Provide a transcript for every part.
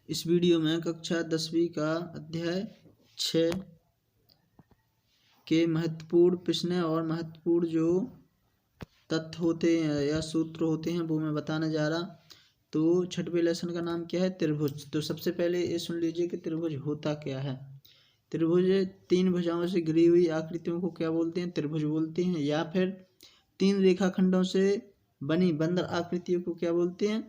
इस वीडियो में कक्षा 10वीं का अध्याय 6 के महत्वपूर्ण प्रश्न और महत्वपूर्ण जो तथ्य होते हैं या सूत्र होते हैं वो मैं बताने जा रहा। तो छठवें लेसन का नाम क्या है? त्रिभुज। तो सबसे पहले ये सुन लीजिए कि त्रिभुज होता क्या है। त्रिभुज तीन भुजाओं से घिरी हुई आकृतियों को क्या बोलते हैं? त्रिभुज बोलते हैं। या फिर तीन रेखाखंडों से बनी बंदर आकृतियों को क्या बोलते हैं?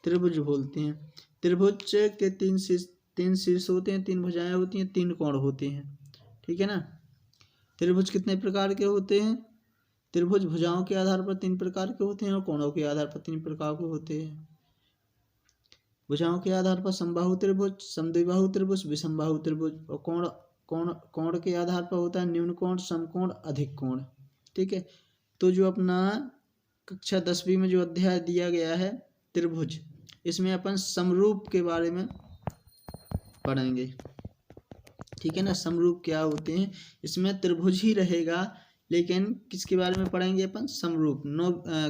त्रिभुज बोलते हैं। त्रिभुज के तीन शीर्ष होते हैं, तीन भुजाएं होती हैं, तीन कोण होते हैं। ठीक है ना। त्रिभुज कितने प्रकार के होते हैं? त्रिभुज भुजाओं के आधार पर तीन प्रकार के होते हैं और कोणों के आधार पर तीन प्रकार के होते हैं। भुजाओं के आधार पर समबाहु त्रिभुज, समद्विबाहु त्रिभुज, विषमबाहु त्रिभुज। और कोण कोण कोण के आधार पर होता है न्यून कोण, समकोण, अधिक कोण। ठीक है। तो जो अपना कक्षा 10वीं में जो अध्याय दिया गया है त्रिभुज, इसमें अपन समरूप के बारे में पढ़ेंगे। ठीक है ना। समरूप क्या होते हैं, इसमें त्रिभुज ही रहेगा, लेकिन किसके बारे में पढ़ेंगे अपन? समरूप।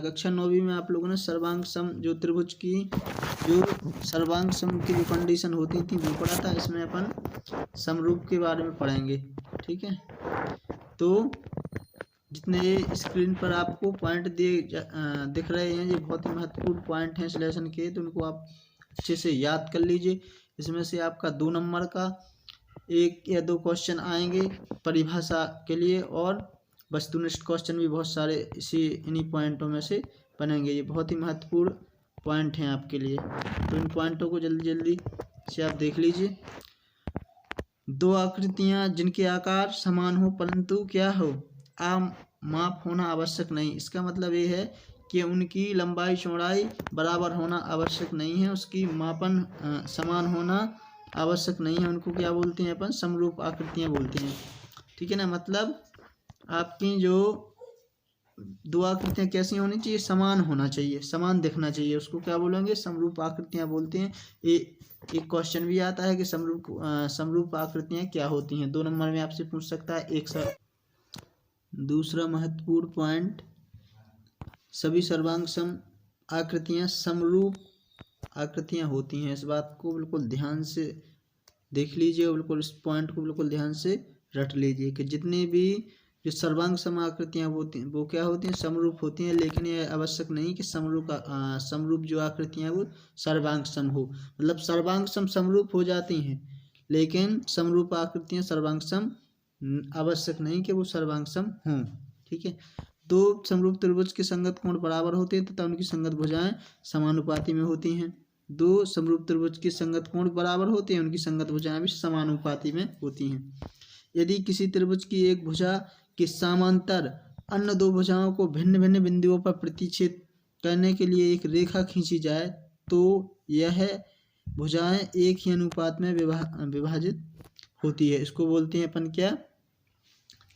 कक्षा 9वीं में आप लोगों ने सर्वांग सम जो त्रिभुज की जो सर्वांग सम की जो कंडीशन होती थी वो पढ़ा था। इसमें अपन समरूप के बारे में पढ़ेंगे। ठीक है। तो जितने स्क्रीन पर आपको पॉइंट दिख रहे हैं, ये बहुत ही महत्वपूर्ण पॉइंट हैं इस लेसन के, तो उनको आप अच्छे से याद कर लीजिए। इसमें से आपका 2 नंबर का 1 या 2 क्वेश्चन आएंगे परिभाषा के लिए, और वस्तुनिष्ठ क्वेश्चन भी बहुत सारे इन्हीं पॉइंटों में से बनेंगे। ये बहुत ही महत्वपूर्ण पॉइंट हैं आपके लिए, तो इन पॉइंटों को जल्दी जल्दी से आप देख लीजिए। 2 आकृतियां जिनके आकार समान हो परंतु क्या हो, माप होना आवश्यक नहीं। इसका मतलब ये है कि उनकी लंबाई चौड़ाई बराबर होना आवश्यक नहीं है, उसकी मापन समान होना आवश्यक नहीं है। उनको क्या बोलते हैं अपन? समरूप आकृतियां बोलते हैं। ठीक है ना। मतलब आपकी जो 2 आकृतियां कैसी होनी चाहिए? समान होना चाहिए, समान दिखना चाहिए, उसको क्या बोलेंगे? समरूप आकृतियां बोलते हैं। एक क्वेश्चन भी आता है कि समरूप आकृतियां क्या होती हैं, 2 नंबर में आपसे पूछ सकता है एक सर। दूसरा महत्वपूर्ण पॉइंट, सभी सर्वांग सम आकृतियां समरूप आकृतियां होती हैं। इस बात को बिल्कुल ध्यान से देख लीजिए, बिल्कुल इस पॉइंट को बिल्कुल ध्यान से रट लीजिए कि जितनी भी जो सर्वांग सम आकृतियां होती हैं वो क्या होती हैं? समरूप होती हैं। लेकिन ये आवश्यक नहीं कि समरूप जो आकृतियां वो सर्वांग सम हो। मतलब सर्वांग सम समरूप हो जाती हैं, लेकिन समरूप आकृतियां सर्वांग सम आवश्यक नहीं कि वो सर्वांग सम हों। ठीक है। 2 समरूप त्रिभुज के संगत कोण बराबर होते हैं तथा उनकी संगत भुजाएं समानुपाती में होती हैं। 2 समरूप त्रिभुज के संगत कोण बराबर होते हैं, उनकी संगत भुजाएं भी समानुपाती में होती हैं। यदि किसी त्रिभुज की एक भुजा के समांतर अन्य 2 भुजाओं को भिन्न भिन्न बिंदुओं पर प्रतिच्छेद करने के लिए एक रेखा खींची जाए तो यह भुजाएं एक ही अनुपात में विभाजित होती है। इसको बोलते हैं अपन क्या?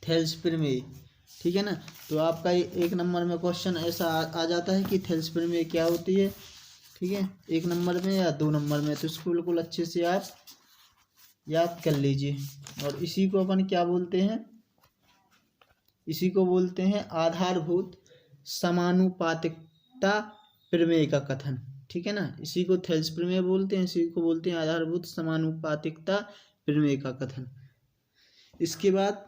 थेल्स प्रमेय। ठीक है ना। तो आपका 1 नंबर में क्वेश्चन ऐसा आ जाता है कि थेल्स प्रमेय क्या होती है। ठीक है। 1 नंबर में या 2 नंबर में, तो इसको बिल्कुल अच्छे से आप याद कर लीजिए। और इसी को अपन क्या बोलते हैं? इसी को बोलते हैं आधारभूत समानुपातिकता प्रमेय का कथन। ठीक है ना। इसी को थेल्स प्रमेय बोलते हैं, इसी को बोलते हैं आधारभूत समानुपातिकता प्रमेय का कथन। इसके बाद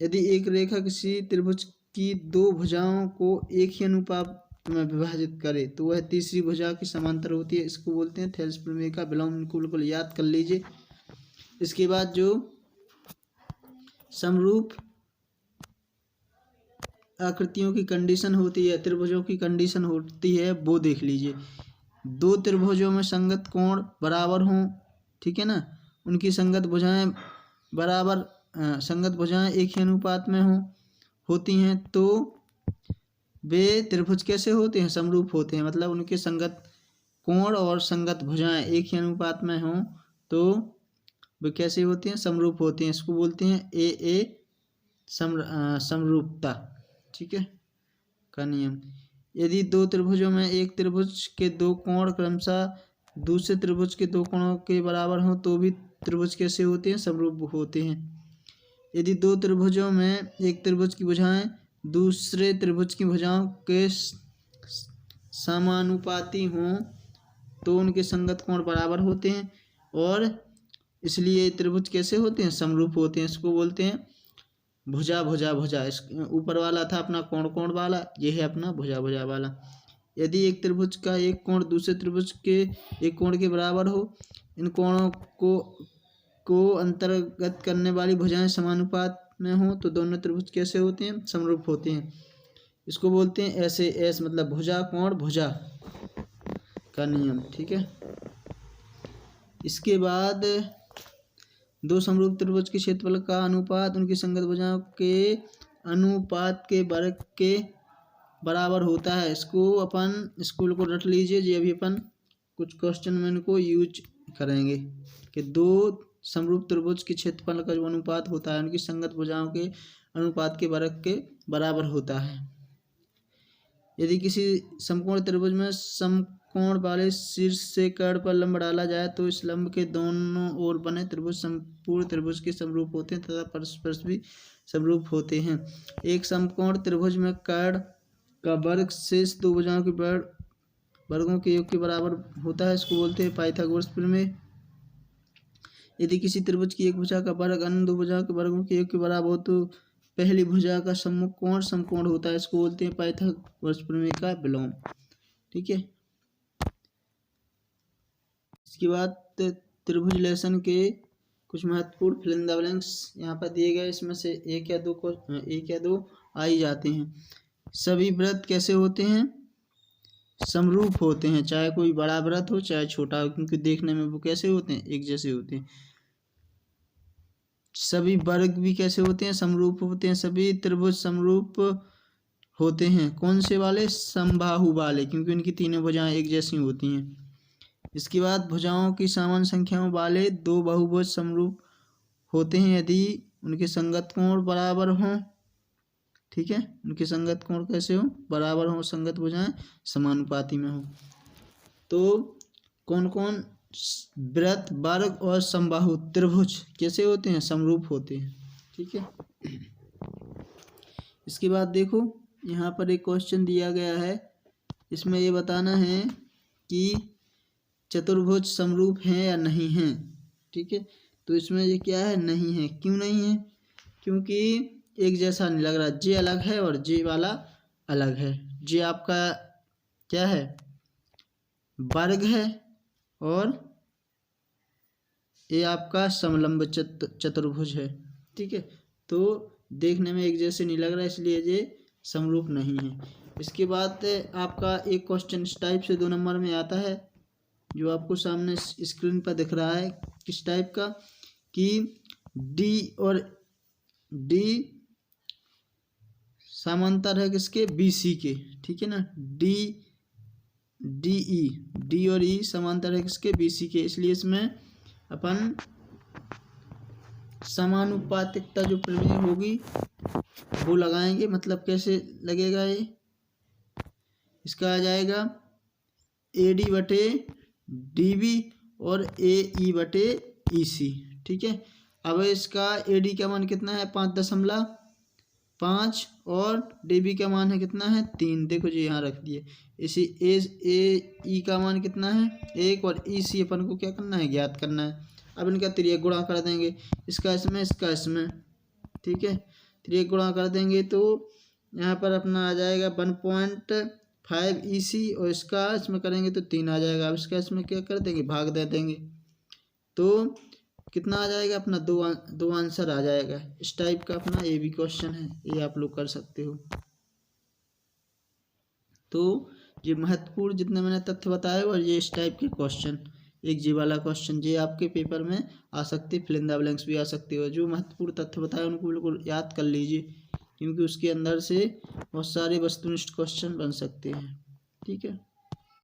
यदि एक रेखा किसी त्रिभुज की 2 भुजाओं को एक ही अनुपात में विभाजित करे तो वह तीसरी भुजा की समांतर होती है। इसको बोलते हैं थेल्स प्रमेय का विलोम। इनको बिल्कुल याद कर लीजिए। इसके बाद जो समरूप आकृतियों की कंडीशन होती है, त्रिभुजों की कंडीशन होती है, वो देख लीजिए। 2 त्रिभुजों में संगत कोण बराबर हों। ठीक है ना। उनकी संगत भुजाएं एक ही अनुपात में होती हैं तो वे त्रिभुज कैसे होते हैं? समरूप होते हैं। मतलब उनके संगत कोण और संगत भुजाएं एक ही अनुपात में हों तो वे कैसे होते हैं? समरूप होते हैं। इसको बोलते हैं ए समरूपता। ठीक है का नियम। यदि 2 त्रिभुजों में एक त्रिभुज के 2 कोण क्रमशः दूसरे त्रिभुज के 2 कोणों के बराबर हों तो भी त्रिभुज कैसे होते हैं? समरूप होते हैं। यदि 2 त्रिभुजों में एक त्रिभुज की भुजाएं दूसरे त्रिभुज की भुजाओं के समानुपाती हों तो उनके संगत कोण बराबर होते हैं, और इसलिए त्रिभुज कैसे होते हैं, समरूप होते हैं। इसको बोलते हैं भुजा भुजा भुजा। इस ऊपर वाला था अपना कोण कोण वाला, ये है अपना भुजा भुजा वाला। यदि एक त्रिभुज का एक कोण दूसरे त्रिभुज के एक कोण के बराबर हो, इन कोणों को अंतर्गत करने वाली भुजाएं समानुपात में हो, तो दोनों त्रिभुज कैसे होते हैं, समरूप होते हैं। इसको बोलते हैं ऐसे एस, मतलब भुजा कोण भुजा का नियम। ठीक है। इसके बाद दो समरूप त्रिभुज के क्षेत्रफल का अनुपात उनकी संगत भुजाओं के अनुपात के वर्ग के बराबर होता है। इसको अपन स्कूल को रट लीजिए जी, अभी अपन कुछ क्वेश्चन में इनको यूज करेंगे कि दो समरूप त्रिभुज के क्षेत्रफल का जो अनुपात होता है उनकी संगत भुजाओं के अनुपात के वर्ग के बराबर होता है। यदि किसी समकोण त्रिभुज में समकोण वाले शीर्ष से कर्ण पर लंब डाला जाए तो इस लंब के दोनों ओर बने त्रिभुज संपूर्ण त्रिभुज के समरूप होते हैं तथा परस्पर भी समरूप होते हैं। एक समकोण त्रिभुज में कर्ण का वर्ग शेष दो भुजाओं के वर्गों के योग के बराबर होता है। इसको बोलते हैं पाइथागोरस प्रमेय। यदि किसी त्रिभुज की एक भुजा का वर्ग अन्य दो भुजाओं के वर्गों के योग के बराबर हो तो पहली भुजा का सम्मुख कोण समकोण होता है। इसको बोलते हैं पाइथागोरस प्रमेय का विलोम। ठीक है। इसके बाद त्रिभुज लेसन के कुछ महत्वपूर्ण फिल इन द ब्लैंक्स यहाँ पर दिए गए, इसमें से एक या दो आ ही जाते हैं। सभी वृत्त कैसे होते हैं, समरूप होते हैं, चाहे कोई बड़ा वृत्त हो चाहे छोटा हो, क्योंकि देखने में वो कैसे होते हैं, एक जैसे होते हैं। सभी वर्ग भी कैसे होते हैं, समरूप होते हैं। सभी त्रिभुज समरूप होते हैं। कौन से वाले, समबाहु वाले, क्योंकि उनकी तीनों भुजाएं एक जैसी होती हैं। इसके बाद भुजाओं की समान संख्याओं वाले दो बहुभुज समरूप होते हैं यदि उनके संगत कोण बराबर हों। ठीक है। उनके संगत कोण कैसे हो, बराबर हो, संगत भुजाएं समानुपाती में हो। तो कौन कौन वृत्त, वर्ग और समबाहु त्रिभुज कैसे होते हैं, समरूप होते हैं। ठीक है। इसके बाद देखो यहाँ पर एक क्वेश्चन दिया गया है, इसमें ये बताना है कि चतुर्भुज समरूप हैं या नहीं हैं। ठीक है। तो इसमें ये क्या है, नहीं है। क्यों नहीं है, क्योंकि एक जैसा नहीं लग रहा, जे अलग है और जे वाला अलग है। जे आपका क्या है, वर्ग है, और ये आपका समलंब चतुर्भुज है। ठीक है। तो देखने में एक जैसे नहीं लग रहा, इसलिए ये समरूप नहीं है। इसके बाद आपका एक क्वेश्चन इस टाइप से 2 नंबर में आता है, जो आपको सामने स्क्रीन पर दिख रहा है। किस टाइप का, कि डी और डी समांतर है किसके, BC के। ठीक है ना। डी और ई समांतर है किसके, BC के। इसलिए इसमें अपन समानुपातिकता जो प्रमेय होगी वो लगाएंगे। मतलब कैसे लगेगा ये, इसका आ जाएगा AD बटे DB और AE बटे EC। ठीक है। अब इसका AD का मान कितना है, 5.5 और DB का मान है कितना है, 3। देखो जी यहाँ रख दिए। इसी AE का मान कितना है, 1, और EC अपन को क्या करना है, ज्ञात करना है। अब इनका तिर्यक गुणा कर देंगे, इसका इसमें इसका इसमें। ठीक है। तिर्यक गुणा कर देंगे तो यहाँ पर अपना आ जाएगा 1.5 EC, और इसका इसमें करेंगे तो 3 आ जाएगा। अब इसका इसमें क्या कर देंगे, भाग दे देंगे, तो कितना आ जाएगा अपना, दो आंसर आ जाएगा। इस टाइप का अपना ये भी क्वेश्चन है, ये आप लोग कर सकते हो। तो ये महत्वपूर्ण जितने मैंने तथ्य बताए, और ये इस टाइप के क्वेश्चन, एक जी वाला क्वेश्चन, ये आपके पेपर में आ सकते, फिल इन द ब्लैंक्स भी आ सकते हो। जो महत्वपूर्ण तथ्य बताए उनको बिल्कुल याद कर लीजिए, क्योंकि उसके अंदर से बहुत सारे वस्तुनिष्ठ क्वेश्चन बन सकते हैं। ठीक है।